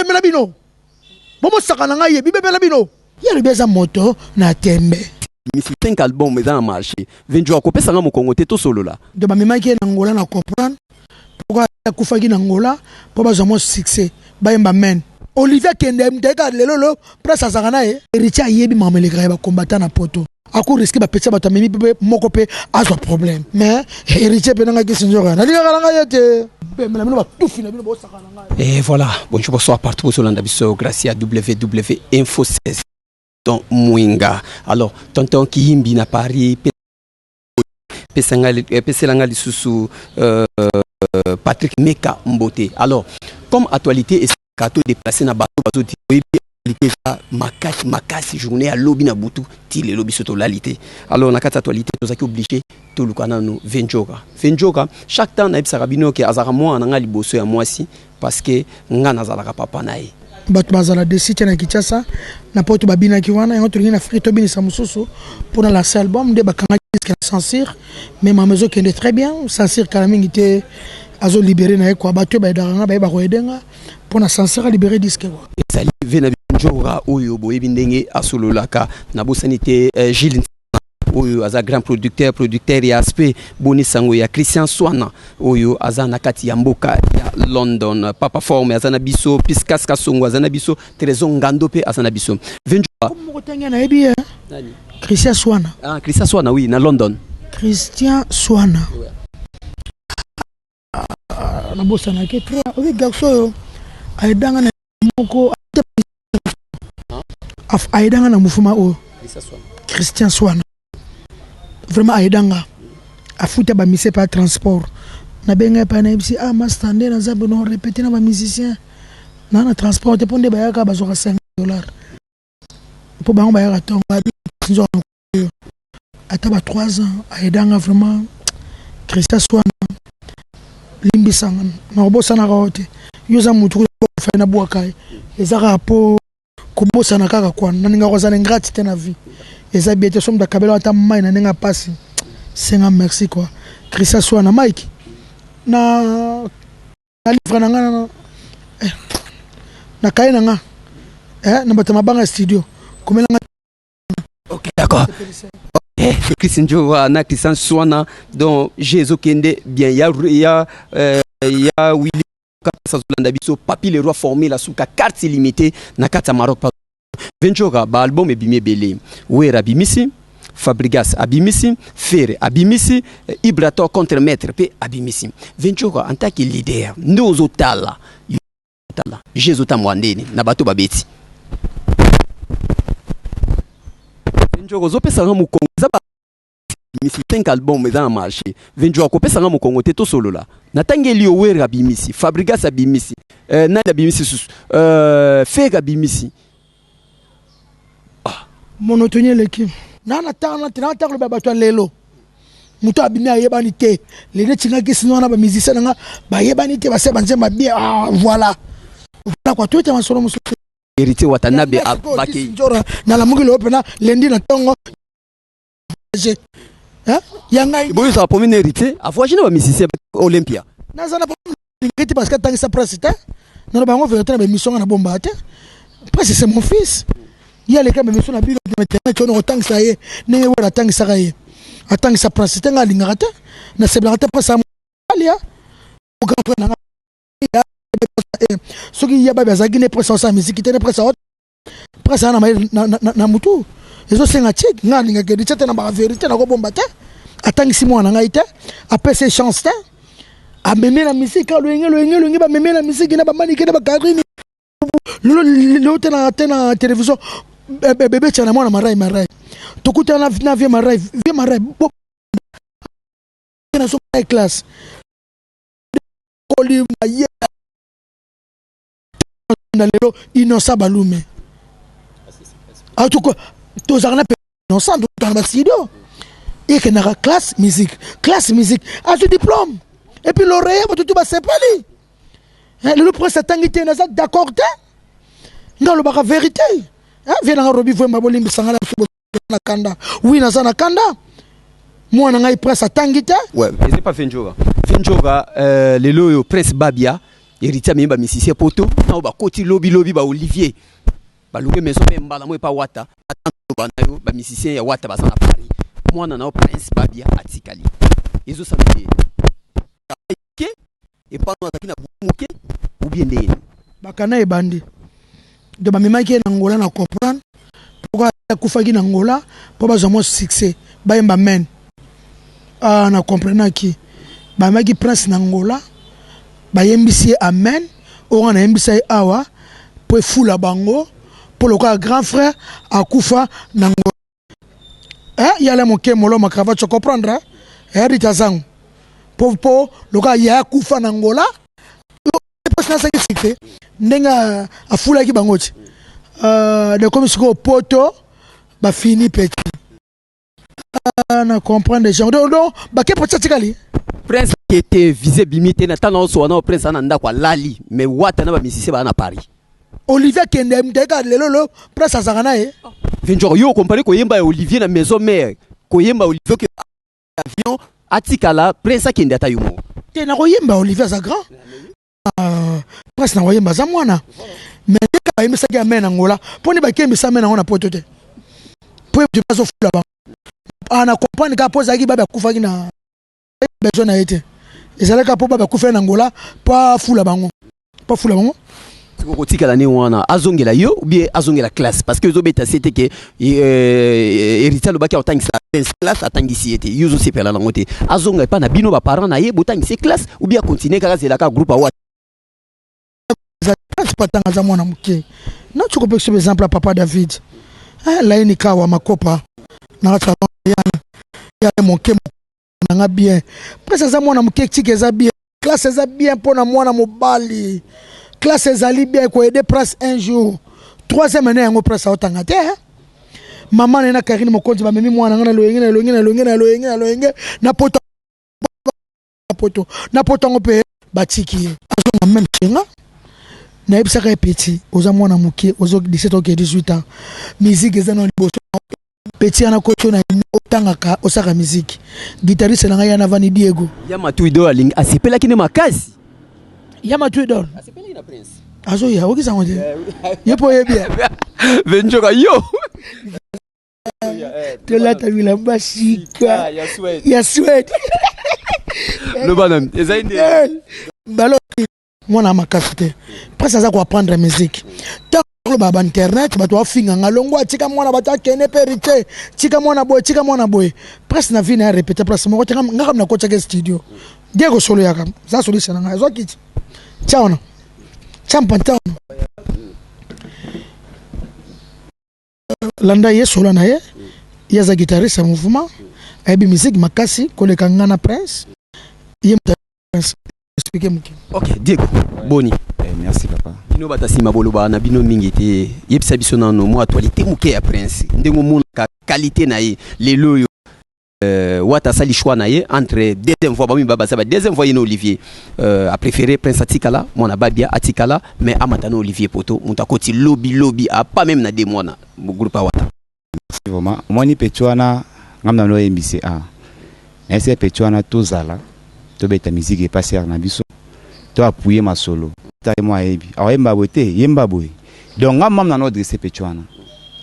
bibemela bino. Bomo sakana ngai bibemela bino. Ya libeza moto na tembe. Misi 5 albums dans le marché. Venjo ko pesa ngamo Congo te to solo là. De ba memaki na Angola na comprendre. Pourquoi kufaki na Angola pour ba zamo succès. Ba yemba men. Olivier Kende mteka lelo presse azakana Heritier yebi mamele kaya ba combattant na poto. Ako risque ba petsa ba memi pe moko pe azo problème. Mais Heritier pe nanga kisinjora. Na linga kala yete. Et voilà, bonjour, bonsoir partout sur l'Andabiso, grâce à WWInfo 16. Donc, Mouinga. Alors, tonton Kiyimbi na Paris, Peselanga sous Patrick Meka Mbote. Alors, comme actualité est déplacé na bateau makasi journée à lobby na butu ti le lobby soto lalité. Alors na kata actualité tozaki obligé to lukana no Djora chaque temps na ibsarabino ke azara moi na ngali boso ya mwasi parce que nga nazala ka papa nae bato bazala de site na Kinshasa na poto babina ki wana yango tolingi na frito bini sa mususu pour la album de bakanga disque censure mais ma maison qui est très bien censure kalamingi te azo libéré na ko bato ba daranga ba ko edenga pour na censure libérer disque quoi sali vena Djora oyo boyebi ndenge asololaka na bosanité Gilles oyo aza grand producteur ya aspect boni sango ya Christian Swana oyo aza na kati ya mboka ya London papa forme aza na biso Piscas Kasongo aza na biso Trésor Ngando pe aza na biso Djora comme motanga na ebi Christian Swana Christian Swana oui na London Christian Swana na bosana ke trois obi garçon aidanga na moko aidanga na mufuma o Christian Swana vraiment aidanga afuta ba mise pas transport na benga pa na ibsi master ndé na zabe no répéter na ba musicien na transport te ponde ba yaka ba zoka $5 pour ba yaka tonga ata ba 3 ans aidanga vraiment Christian Swana limbi sanga na bosa na rote yoza mutu ko fa na boakai ezaka po ko bosa na kaka kwa na ninga kozana ingratité na vie eza biete somme da kabela ata mai na ninga pasi senga merci quoi Christian Swana Mike na livre na ngana na kaina nga na batama banga studio komela nga OK d'accord Christian Djora na Christian Swana donc Jésus Kende bien ya Willy Kapasa biso papi le roi formé la souka carte illimitée na carte Maroc Djora ba album e bimé belé wera bimisi Fabrigas abimisi Ferre abimisi Ibrato contre maître pe abimisi Djora en tant que leader nous otala Jésus tamwandeni na bato babeti Djora zo pesa nga mukongo za ba misi 5 albums dans le marché Djora ko pesa nga mukongo te to solo la natangeli wera bimisi Fabrigas abimisi na abimisi Ferre abimisi monotonie l'équipe na tanga le babato lelo muto abimi ayebani te les tinga ki sino na ba musicien nga ba yebani te ba se banze mabia voilà quoi tout est en solo musu Heritier watanabe abaki Djora na la mungi lopena lendi na tongo yanga boyo sa pomine Heritier avoisine ba musicien Olympia na zana ngiti parce que tangi sa presse te na bango vérité na émission na bomba te presse c'est mon fils il y a les cas mais sur la bille de on autant que ça y est n'est pas tant que ça y est attends que ça prend c'est un lingate na c'est bien pas ça alia au grand na ce qui y a ba za guiné presse sa musique qui presse na mutu ezo senga check nga linga ke ditete na ba vérité na ko bomba te attends que 6 mois na ngaite après ces chances a mémé la musique lo ngelo ba mémé la musique na ba manike na ba karini lo tena télévision bébé tchana mwana marai tokuta na vie marai na so classe koli na ye na lelo innocent balume en tout cas tous arna innocent dans le studio et que na classe musique a ce diplôme et puis l'oreille tout ba sepali le prince tangité na ça d'accord nga lo baka vérité vient na robi voye mabolimbi sangala na kanda oui na sana kanda moi na ngai presse tangita ouais c'est pas Djora lelo yo presse babia Heritier memba musicien poto na ba koti lobby ba Olivier ba loué maison memba la mo pa wata ba na yo ba musicien ya wata ba sana Paris mwana na prince babia atikali ezo sa be ke et pas no atakina muke ou bien ndeni bakana e bandi de ba memaki na ngola na comprendre pourquoi kufaki na ngola po ba zomo succès ba yemba men na comprendre ki ba memaki prince na ngola ba yembisi amen o na yembisa awa po fula bango pour le grand frère akufa na ngola yale moke molo makava tu comprendre Heritier zangu po le gars ya kufa na ngola parce que ça c'est ndenga afula ki bangoti de comme ce poto ba fini petit na comprendre les gens donc ba ke petit tikali prince qui était visé bimité na tana so na prince ananda kwa lali mais wata na ba musicien ba na Paris Olivier kende mdeka lelo prince azakana Venjoro yo comparé ko yemba Olivier na maison mère ko yemba Olivier que avion atikala prince kende ata yumo te na ko yemba Olivier za grand prince na ko yemba za mwana mais ka yemba sa ki amena ngola poni ba kemba sa mena ngona poto te po tu pas au fula ba ana comprendre ka poza ki baba kufa ki na besoin na été ezala ka po baba kufa na ngola pa fula bango ko tikala ni wana azongela yo ou bien azongela classe parce que zo beta c'était que Heritier lo baki otangisa classe atangisi ete yuzo sepela na ngote azonga pa na bino ba parents na ye botangisi classe ou bien continuer kaka zela ka groupe wa pas tanga za mwana muke na tu peux par exemple papa David là ni kawa makopa na ta ya moke na bien presque za mwana muke tike za bien classe za bien pona mwana mobali classe ezali bien ko aider presse un jour troisième année yango presse otanga te maman na Karine mokonzi ba memi mwana ngana loyenge na poto ngope batiki azonga même chenga na ebisaka petit oza mwana muke ozo 17 ans 18 ans musique eza na liboso petit ana koto na otangaka osaka musique guitariste na ngai na Vani Diego Yamatuido aling asipela kine makazi Yamatuido asipela ina prince azo ya okisa ngote yepo yebia Venjora yo telata bila basika ya sweat le bonhomme ezainde balo mwana makasi te presque aza ko apprendre musique tant ba internet ba to finga ngalongo atika mwana bata kene Heritier tika mwana boy presque na vie na répéter presque mo ko ngaka na ko tsaka studio Diego solo yaka za solution nga zo kiti ciao na champantown landa ye solo na ye yaza guitariste ya mouvement aibi musique makasi koleka ngana prince ye prince expliquer muki ok Diego boni merci papa bino batasima boloba na bino mingi te yebisa biso nano mo actualité muke ya prince ndengo mona ka qualité na ye lelo yo wata sali choix na ye entre deuxième fois bami baba saba deuxième fois yeno Olivier a préféré prince atikala mona babia atikala mais amatano Olivier poto mutakoti lobby a pas même na de mona groupe wata vraiment moni petwana ngamna no MBC ese petwana tozala to beta musique et passer na biso to appuyer ma solo ta moi ebi awemba bote yemba boy donc ngamna na no dresser petwana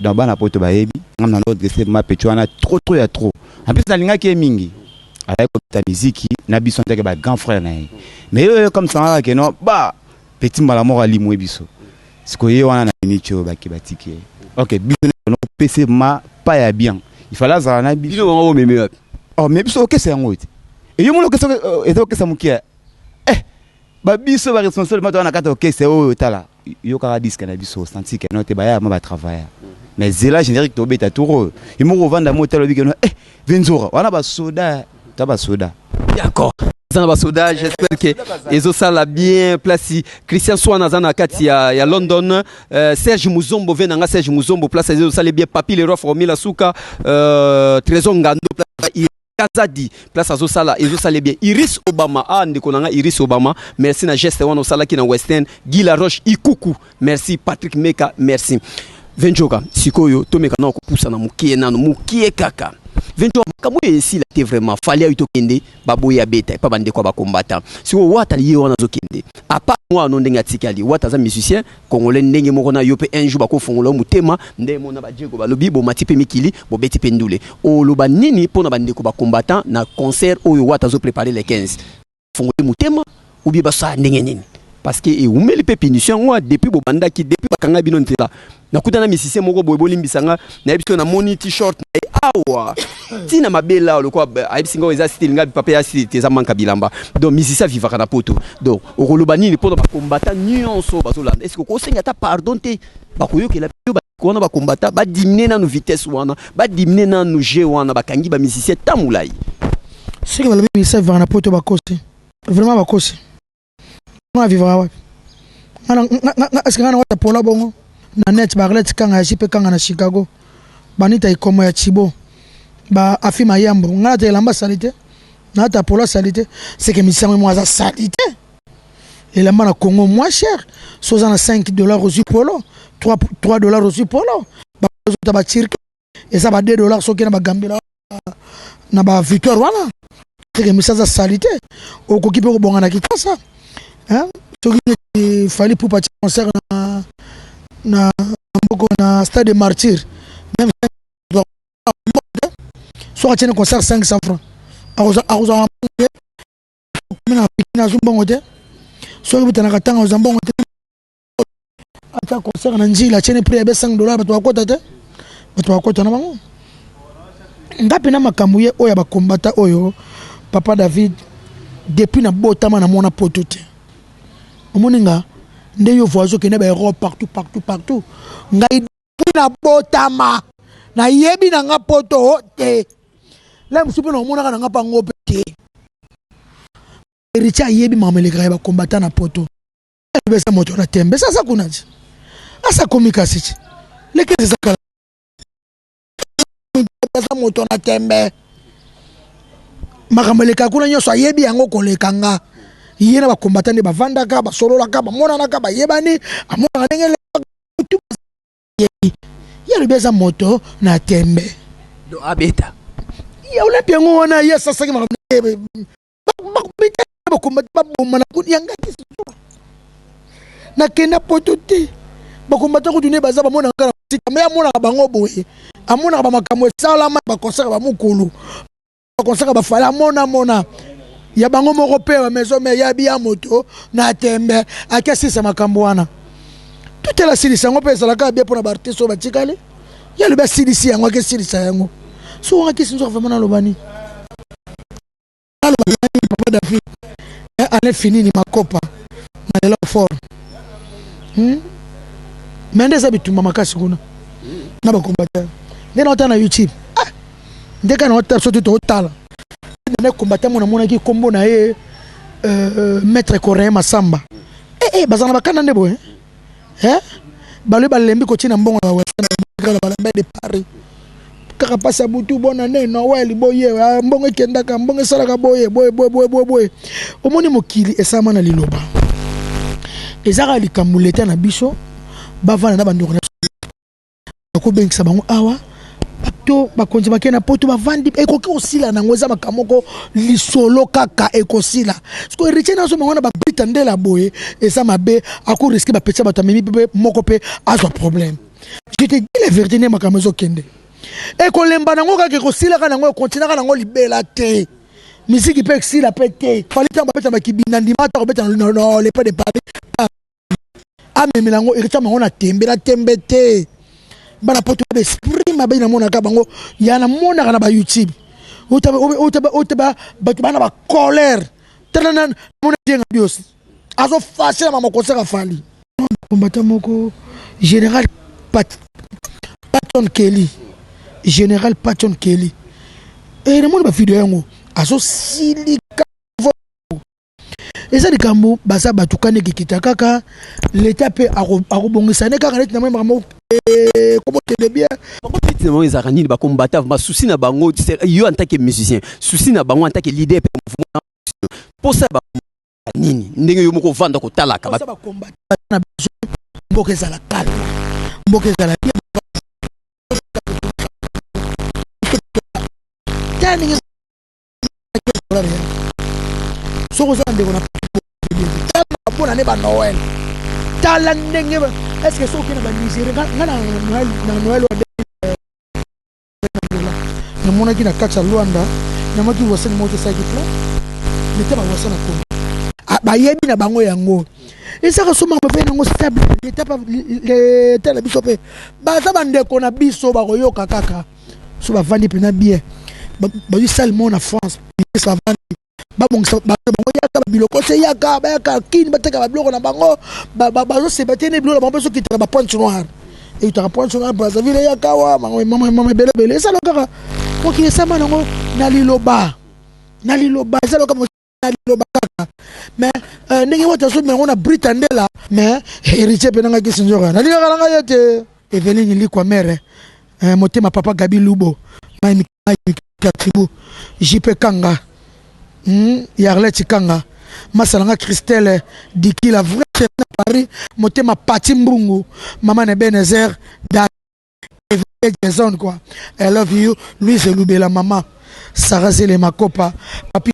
donc bana poto ba ebi ngamna no dresser ma petwana trop ya trop en plus na linga ki mingi avec ta musique na biso nteke ba grand frère na mais comme ça que non ba petit malamour ali mo biso siko ye wana na nicho ba ki batike ok biso no PC ma pas ya bien il fallait ça na biso bino meme oh mais biso ok c'est ngote et yo mo que ça ok ça mukia ba biso ba responsable ma to na kata ok c'est o tala yo ka disque na biso senti que non te ba ya ma ba travailler mais zela générique to beta touro et mo revendre mo talo bikeno Venzora wana ba soda ta ba soda d'accord zana ba soda j'espère que ezo sala bien place Christian Swana zana kati ya London Serge Muzombo venanga Serge Muzombo place ezo sala bien papi le roi formula suka Trésor Ngando place Kazadi place azo sala ezo sala bien Iris Obama ndiko nanga Iris Obama merci na geste wana sala ki na Western Guy La Roche Ikuku merci Patrick Meka merci Venjoka sikoyo to meka na ko poussa na mukie nano mukie kaka Ventura makambo ici là t'es vraiment fallait ay to kende baboya beta pas bande quoi ba combattant si o wata lié wana zo kende à part moi non ndenga tikali wata za musicien congolais ndenge moko na yo pe un jour ba ko fongola mutema ndé mona ba Diego ba lobi bo matipe mikili bo beti pendule o loba nini pona bande ko ba combattant na concert oyo wata zo préparer les 15 fongole mutema ou bien ba sa ndenge nini parce que et umeli pe punition moi depuis bo banda ki depuis bakanga bino ntela nakutana musicien moko boye bolimbisanga na biso na moni t-shirt na awa tina mabela le quoi abisinga eza style nga papa ya style teza manka bilamba donc musicien vivaka na poto donc okoloba nini pour ba combattant nuance bazolanda est-ce que ko senga ta pardon te ba koyoke la pio ba kona ba combattant ba diminuer na no vitesse wana ba diminuer na no jeu wana ba kangi ba musicien tamulai c'est que ba musicien vivaka na poto ba kosi vraiment ba kosi on vivra wapi est-ce que ngana wata pola bongo na net barlet kanga jipe kanga na Chicago banita ikomo ya Chibo ba afima yambo ngana te lamba salite na ta pola salite c'est que misama moi za salite et lamba na Congo moins cher soza na $5 au polo $3 au polo ba ta ba cirque et ça ba $2 soki na ba Gambia na ba Victoire wana c'est que misama za salite o kokipe ko bonga na kitasa hein il fallait pour partir concert na stade de Martyr même soit tu as un concert 500 francs arrosa na pikina zumbongote soit tu as katanga zumbongote ata concert na njila tiene prix ya $5 bato bakota te bato bakota na bango ngapi na makambuye oya ba combattant oyo papa David depuis na botama na mona poto te omoninga nde yo voisin ke ne ba Europe partout ngai na botama na yebi na nga poto te la msupe na mona nga pa ngope te Heritier yebi mamele ka ba combattant na poto besa moto na tembe sasa kunaji asa komika sichi leke zakala besa moto na tembe makamele ka kuna nyoso yebi yango kolekanga yena ba combattant de ba vandaka ba sololaka ba monanaka ba yebani amona ndengele ya lebeza moto na tembe do abeta ya ulepe ngona ya sasa kama ba combattant ba bomana kunyanga kisu na kenda potote ba combattant ko dune baza ba monaka na tika me amona bango boye amona ba makambo salama ba concert ba mukulu ba concert ba fala mona ya bango moko pe ba maison me ya biya moto na tembe akesisa makambo wana toute la silisi yango pe ezalaka bien pona ba artiste ba tikale ya le ba silisi yango akesilisa yango so akesi nzo vraiment na lobani papa David allez finir ni makopa na le fort mendeza bituma makasi kuna na ba combattant ndena otana YouTube ndeka na otana soto to otala na combattant mona ki kombo na ye maître coréen Masamba bazana bakana ndebo bale balembi ko tina mbongo na wala balembe de Paris kaka pasa butu bona ne no wali boye mbongo kenda ka mbongo sala ka boye omoni mokili esama na liloba ezaka likamuleta na biso bavana na bandoko na ko bengisa bango awa to bakonzi bakena poto bavandi ekoki osila nango eza makamoko lisolo kaka ekosila siko Heritier na so mangona ba brita ndela boye eza mabe ako risque ba petsa bato memi pe moko pe azwa problème je te dis la vérité ne makamoko kende ekolemba nango kaka ekosila kana nango continue kana nango libela te musique pe exila pe te falita ba petsa ba kibina ndimata ko beta no le pas de Paris amemi nango Heritier mangona tembe te bana poto d'esprit mabe na mona ka bango ya na mona kana ba YouTube otaba batu bana ba colère tena mona dienga biosi azo fâché na mama koseka fali combattant moko général Patton Kelly et le monde ba vidéo yango azo silika eza likambo basa batukane kikita kaka l'état pe akobongisa ne kaka net na mama comment te bien comment ils arrangent ba combattant ba souci na bango yo en tant que musicien souci na bango en tant que leader pour ça ba nini ndenge yo moko vanda ko talaka ba combattant na mboka za la calme mboka za la soko ça ndeko na bonne année ba Noël tala ndenge est-ce que soko na ba Nigeria na Noël na mona ki na kacha Luanda na maki wasani moto sa ki pla mete ba wasana ko ba yebi na bango yango esa ka soma ba na ngo stable le tala biso pe ba za ba ndeko na biso ba koyoka kaka so ba vandi pena bien ba yu seulement na France ça vandi ba bongisa ba yaka ba biloko se yaka ba yaka kini ba teka ba biloko na bango ba zo se batene biloko ba so ki tra ba pointe noire et tu rapportes sur la base ville yaka wa mama bele ça lokaka ko ki sama nango na liloba ça lokaka na liloba kaka mais ndenge wata so me on a Britandela mais héritier penanga ki sinjora na liloba nga yete Eveline likwa mere motema papa Gabi Lubo mai tribu JP Kanga Yarlet Kanga Masalanga Christelle Diki la vraie chef de Paris motema Pati Mbungu maman Ebenezer da Jason quoi I love you Louise Loubela maman Sarah Zele Makopa papi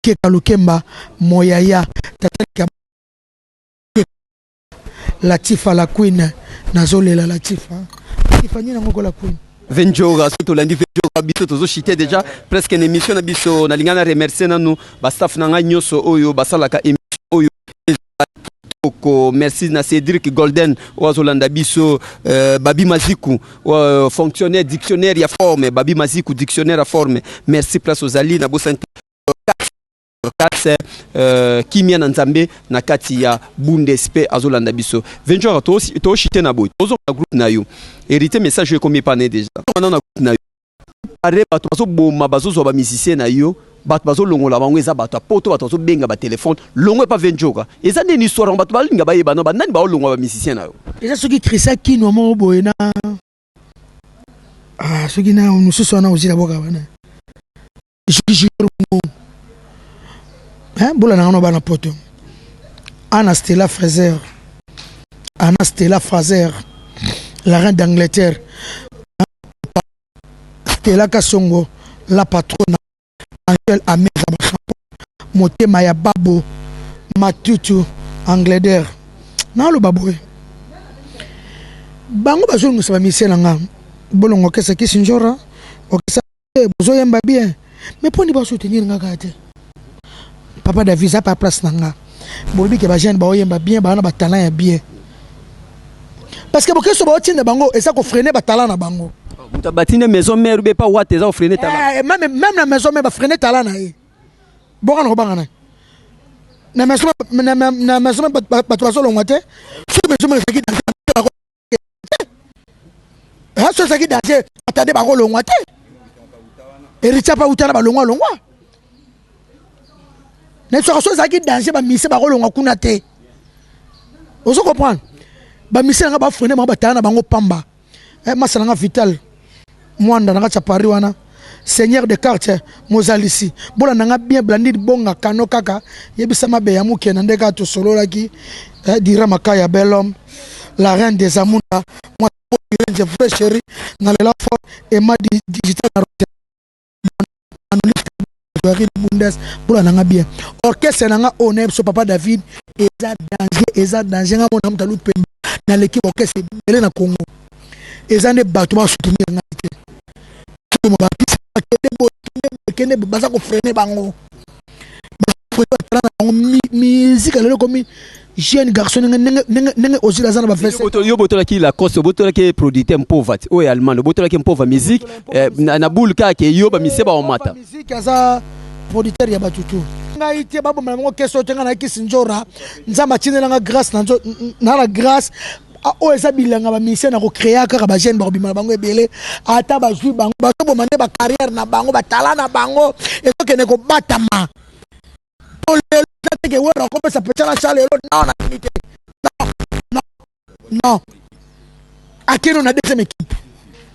Kekalukemba Moyaya Tata Latifa la queen nazolela Latifa Tiffany nango la queen Djora surtout lundi Djora biso tozo chité déjà presque une émission na biso na lingana remercier nanu ba staff nanga nyoso oyo basalaka émission oyo merci na Cédric Golden Oazolanda biso Babi Maziku fonctionnaire dictionnaire ya forme Babi Maziku dictionnaire à forme merci place aux Ali na Bosante Kimia na Nzambe na kati ya Bundespe Azolanda biso Djora to chité na boy tozo na groupe na yo hérité message je combien pané déjà on a groupe na yo are bato bazo boma bazo zo ba musicien na yo bato bazo longola bango eza bato poto bato bazo benga ba téléphone longo pas Djora eza ni histoire bato balinga ba yeba no ba nani ba longo ba musicien na yo eza soki Chrisa kino mo boyena soki na mususu na uzila boka bana soki bola na ngano bana poto Anna Stella Fraser la reine d'Angleterre Stella Kasongo la patronne Angel Ameza motema ya babo matutu Angleterre na lo babo bango bazo ngusa ba misela nga bolongo kesa kisinjora okesa bozo yemba bien mais poni ba soutenir nga kate papa David ça pas place nanga bolobi ke ba jeune ba oyemba bien ba na ba talent ya bien parce que bokeso ba otinda bango et ça ko freiner ba talent na bango muta batine maison mère be pas water ça freiner talent même la maison mère ba freiner talent na e boka no banga na maison ba to so longate so maison mère qui dans so ça qui danger attendez ba longate Heritier pa utana ba longwa ne so ça qui danger ba mise ba longwa kuna te ozo comprendre ba mise nga ba freiner ba tana bango pamba masalanga vital mwanda nga cha Paris wana seigneur de quartier mozalisi bola nga bien blandi bonga kano kaka yebisa mabe ya muke na ndeka to solo laki dira makaya belhomme la reine des amunda moi je vrai chéri na la fort et ma digital Bundes bola nga bien orchestre nga honneur so papa David eza danger nga mona mutalu pemba na l'équipe orchestre belé na Congo eza ne bato ba soutenir nga te to mo ba kende baza ko freiner bango musique lelo komi jeune garçon nenge osila zana ba fesse yo botola ki la coste botola ki producteur pauvre o allemand botola ki pauvre musique na bulka ke yo ba miseba o mata musique aza producteur ya batutu ngai te babo mango keso tenga na kisinjora nzamba chinela nga grâce na la grâce o eza bilanga ba mission na ko créer kaka ba jeune ba bima bango ebele ata ba jouer bango ba to bomane ba carrière na bango ba talent na bango et to kene ko batama le que werra comme ça peut la chale non à qui on a deuxième équipe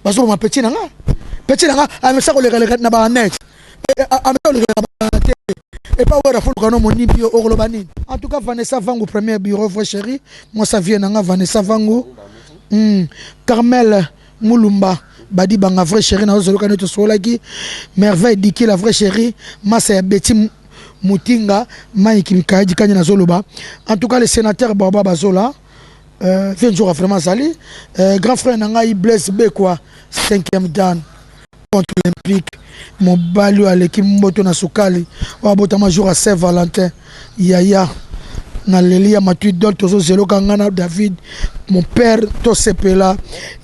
parce que ma petit nanga a ça ko le na ba net et pas werra faut qu'on moni bio au globani en tout cas Vanessa Vango premier bureau frère chéri moi ça vient nanga Vanessa Vango Carmel Mulumba badi banga vrai chéri na ozolo kaneto solaki merveille diki la vraie chérie massa ya beti mutinga mai kimikaji kanya na zoloba. En tout cas le sénateur Baba Bazola Vieux Djora vraiment sali grand frère nanga Blaise Bekwa 5e dan contre l'Olympique mon balu à l'équipe moto na sukali wa botama jour à Saint-Valentin yaya na lelia matu dol tozo zelo kangana David mon père to sepela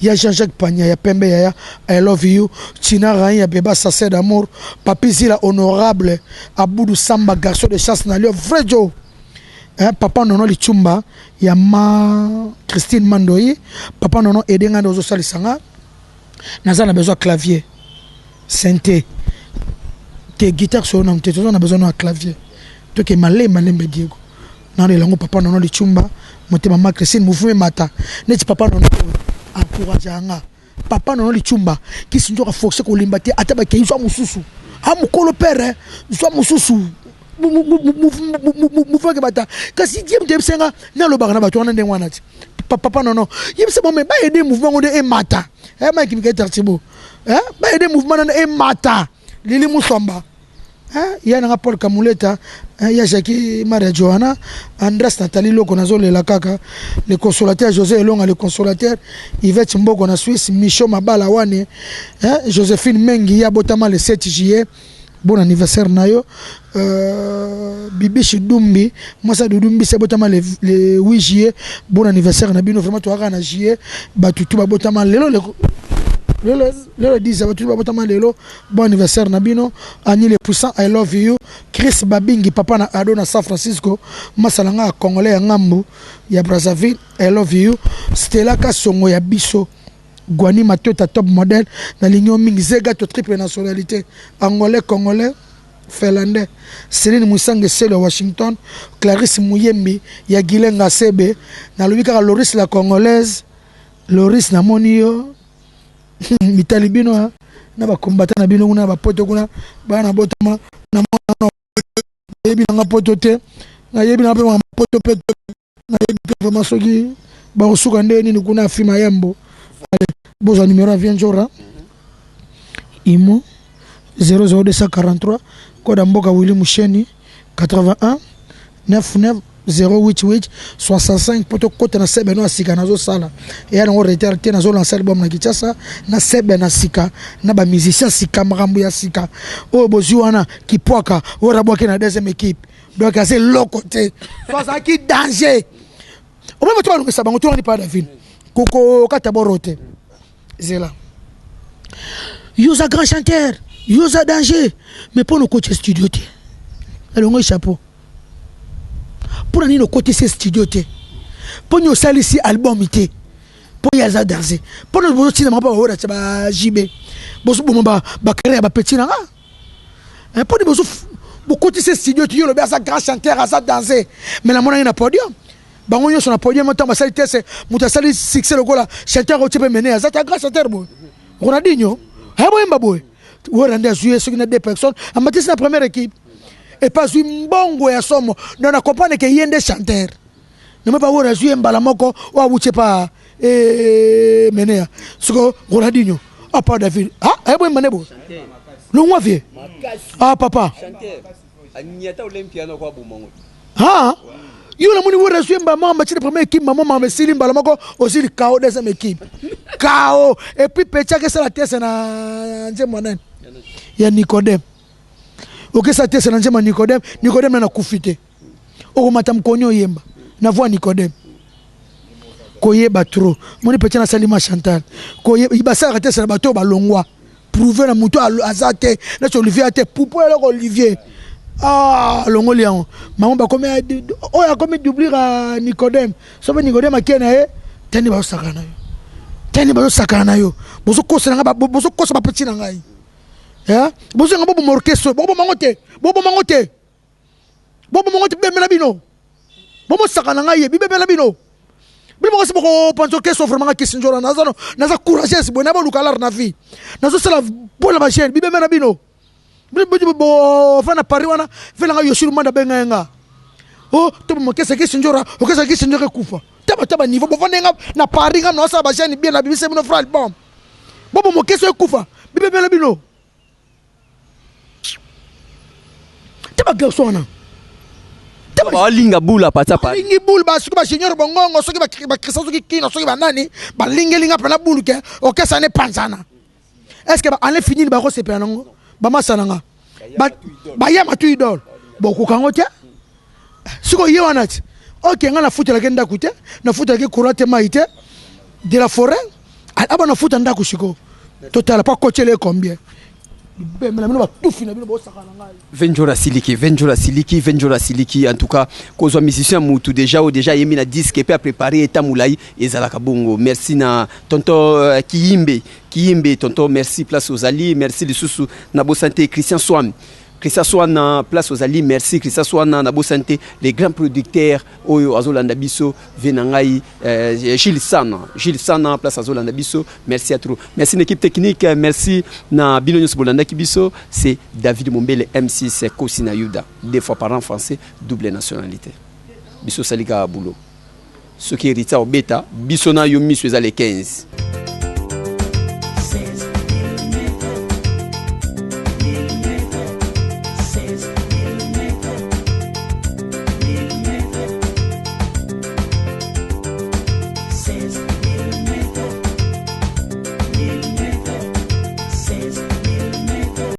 ya Jean-Jacques Pagna ya pembe ya I love you Tina Ran ya beba sachet d'amour papi zila honorable Aboudou Samba garçon de chasse na lio vrai Joe papa nono lichumba ya ma Christine Mandoyi papa nono edenga dozo salisanga nazana besoin clavier synthé que guitare sur on a besoin d'un clavier to ke malembe Diego na le lango papa nono lichumba motema ma Christine mouvement mata neti papa nono encourageanga papa nono lichumba qui sinjoka forcer ko limbate ataba ke izwa mususu amukolo père izwa mususu mouvement ke bata kasi diem dem senga na lo bagana bato wana ndengwana ati papa nono yebse bon mais ba aider mouvement on de mata ma ki ke tartibo ba aider mouvement na mata lili musomba ya na Paul Kamuleta ya Jackie Maria Johanna Andras Nathalie Loko nazole la kaka le consolateur José Elonga le consolateur Yvette Mboko na Suisse Micho Mabala wane Joséphine Mengi ya botama le 7 juillet bon anniversaire nayo Bibi Chidumbi Moussa Dudumbi c'est botama le 8 juillet bon anniversaire na bino vraiment to na juillet batutu ba botama lelo le 10 lelo bon anniversaire Nabino Annie le puissant I love you Chris Babingi papa na ado na San Francisco masalanga congolais ya ngambu ya Brazzaville I love you Stella Kasongo ya biso Gwani Matota top model na lignon mingi zega to triple nationalité angolais congolais finlandais Céline Musange Sele Washington Clarisse Muyembi ya Gilenga Sebe na lobika Loris la congolaise Loris na monio mitali bino na ba combattant na bino kuna ba poto kuna bana botama na mona yebi na poto te na yebi na ba poto pe na yebi vraiment soki ba osuka ndeni ni kuna afima yambo boza numéro Vieux Djora imo 00243 code mboka Willy Musheni 81 99 088 65 poto kote na sebe no asika nazo sala ya na retard te nazo lancer album na Kinshasa na sebe na sika na ba musicien sika makambo ya sika o bozi wana kipwaka ora bwake na deuxième équipe donc c'est l'autre côté ça qui danger au même temps que ça bango to ni pas David koko kataborote zela yoza grand chanteur yoza danger mais pour nos coach studio te alongo chapeau pour aller au côté ces studios pour nous salir ici album ité pour y aller danser pour nous voir cinéma pas voir ça JB bosu bomba ba créer ba petit là pour nous bosu beaucoup de ces studios tu le bien ça grand chanteur à ça danser mais la monnaie na podium bango yo sur na podium temps ba salir c'est muta salir succès le gola chanteur au type mener à ça grand chanteur boy Ronaldinho boy mbaboy ou rendre jouer sur une des personnes en matière c'est la première équipe et pas une bongo ya somo non na comprendre que yende chanteur ne me pas voir jouer mbala moko wa wuche pa menea siko Ronaldinho pas David boy manebo le moi vieux papa chanteur anyata olympia no kwa bumongo yo na moni wora jouer mbama match de première équipe maman mama sili mbala moko aussi le KO deuxième équipe KO et puis pecha que ça la tête na nzemwana ya Nicodème ok ça te c'est l'anjema Nicodème na kufite o matam konyo yemba na voix Nicodème koyeba trop moni petit na salima Chantal koyeba ibasa arrêter c'est bateau balongwa prouver na muto azate na Olivier ate poupo le Olivier longo lian maman ba comme o ya comme doubler à Nicodème so Nicodème akena tani ba sakana yo bozo kosa ba petit na ngai bozo nga bobo orchestre bobo mangote bemela bino bobo sakana ngai bemela bino bimo ko boko panzo orchestre vraiment kisinjora naza courageuse bona ba lukalar na vie nazo sala bola ba chaîne bemela bino bo fana pari wana fela nga yoshiru manda benga to mo kesa kisinjora kufa taba niveau bo fana na pari nga no sa ba chaîne bien na bibise bino fra album bobo mokeso ekufa bibebela bino teba garçon wana balinga bula pata pa lingi bulu ba soki ba seigneur bongongo soki ba krista soki kino soki ba nani ba lingelinga pena bulu ke okesa ne panzana est-ce que ba allez finir ba ko sepela nango ba masananga ba yama tu idole boko kango te siko ye wana ti OK nga na futa la kenda kute na futa ke kurate maite de la forêt aba na futa ndako siko total pas coacher les combien Djora siliki en tout cas cause musicien mutu déjà yemi na disque peut préparer eta moulai ezalaka bongo merci na tonton Kiyimbe tonton merci place aux alliés merci les sous na bo santé Christian Swan place aux alliés merci Christian Swan na bo santé les grands producteurs oyo azolanda biso venangai Gilles Sana place azolanda biso merci à trop merci l'équipe technique merci na binonyos bolanda kibiso c'est David Mombele M6 Kosina Yuda 2 fois par an français double nationalité biso salika boulot ce qui hérita au beta biso na yo miso ezale 15